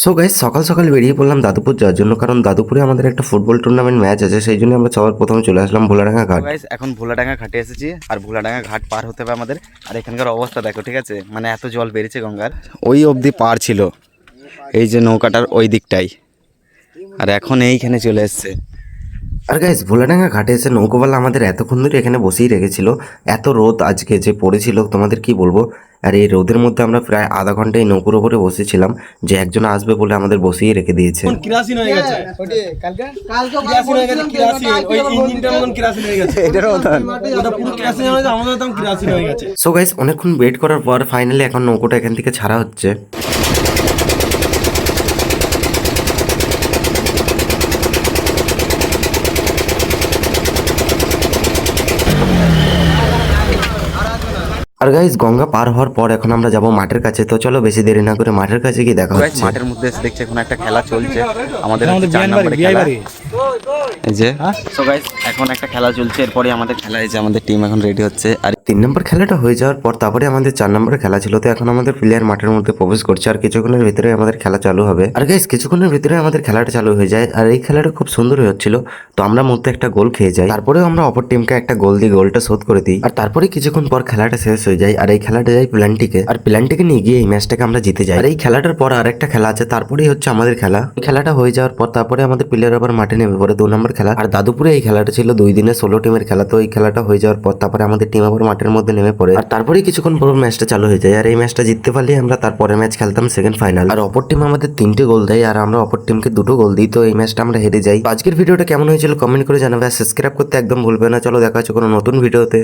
So guys সকাল সকাল বেরিয়ে পড়লাম দাদুপুর যাওয়ার জন্য, কারণ দাদুপুরে আমাদের একটা ফুটবল টুর্নামেন্ট ম্যাচ আছে। সেই জন্য আমরা সবার প্রথমে চলে আসলাম ভোলাডাঙ্গা ঘাট। গাইস এখন ভোলাডাঙ্গা ঘাটে এসেছি, আর ভোলাডাঙ্গা ঘাট পার হতে হবে আমাদের। আর এখানকার অবস্থা দেখো, ঠিক আছে, মানে এত জল বেড়েছে গঙ্গার, ওই অবধি পার ছিল এই যে নৌকাটার ওই দিকটাই, আর এখন এইখানে চলে এসছে। আর গাইস ভোলাডাঙ্গা ঘাটে এসে নৌকোওয়ালা আমাদের এতক্ষণ ধরে এখানে বসেই রেখেছিল। এত রোদ আজকে যে পড়েছিল তোমাদের কি বলবো। আর এই রোদের মধ্যে আমরা প্রায় আধা ঘন্টা এই নৌকোর ওপরে বসেছিলাম, যে একজন আসবে বলে আমাদের বসিয়ে রেখে দিয়েছে। সো গাইস অনেকক্ষণ ওয়েট করার পর ফাইনালি এখন নৌকোটা এখান থেকে ছাড়া হচ্ছে। আর গাইস গঙ্গা পার হওয়ার পর এখন আমরা যাব মাঠের কাছে। তো চলো বেশি দেরি না করে মাঠের কাছে গিয়ে দেখা হচ্ছে। মাঠের মধ্যে এসে দেখছি এখন একটা খেলা চলছে আমাদের 4 নম্বরের খেলা। এই যে সো গাইস এখন একটা খেলা চলছে, এরপরে আমাদের খেলা হয়েছে, আমাদের টিম এখন রেডি হচ্ছে। আর 3 নম্বর খেলাটা হয়ে যাওয়ার পর তারপরে আমাদের 4 নম্বরের খেলা ছিল। তো এখন আমাদের প্লেয়ার মাঠের মধ্যে প্রবেশ করছে, আর কিছুক্ষণের ভিতরে আমাদের খেলা চালু হবে। আর গাইস কিছুক্ষণের ভিতরে আমাদের খেলাটা চালু হয়ে যায়, আর এই খেলাটা খুব সুন্দর হচ্ছিল। তো আমরা মধ্যে একটা গোল খেয়ে যাই, তারপরেও আমরা অপর টিমকে একটা গোল দিয়ে গোলটা শোধ করে দিই। আর তারপরে কিছুক্ষণ পর খেলাটা শেষ হয়ে যায়, আর এই খেলাটা যায় প্ল্যান্টিকে। আর প্ল্যান্টিকে নিয়ে গিয়ে এই ম্যাচটাকে আমরা জিতে যাই। আর এই খেলাটার পর আরেকটা খেলা আছে, তারপরেই হচ্ছে আমাদের খেলা। খেলাটা হয়ে যাওয়ার পর তারপরে আমাদের প্লেয়ার আবার মাঠে নেমে পড়ে 2 নম্বর খেলা। আর দাদুপুরে এই খেলাটা ছিল 2 দিনের 16 টিমের খেলা। তো এই খেলাটা হয়ে যাওয়ার পর তারপরে আমাদের টিম আবার মাঠের মধ্যে নেমে পড়ে, আর তারপরে কিছুক্ষণ পর ম্যাচটা চালু হয়ে যায়। আর এই ম্যাচটা জিততে পারলে আমরা তারপরে ম্যাচ খেলতাম সেকেন্ড ফাইনাল। আর অপর টিম আমাদের 3টে গোল দেয়, আর আমরা অপর টিমকে 2টো গোল দিই। তো এই ম্যাচটা আমরা হেরে যাই। আজকের ভিডিওটা কেমন হয়েছিল কমেন্ট করে জানাবে, আর সাবস্ক্রাইব করতে একদম ভুলবে না। চলো দেখা হচ্ছে কোনো নতুন ভিডিওতে।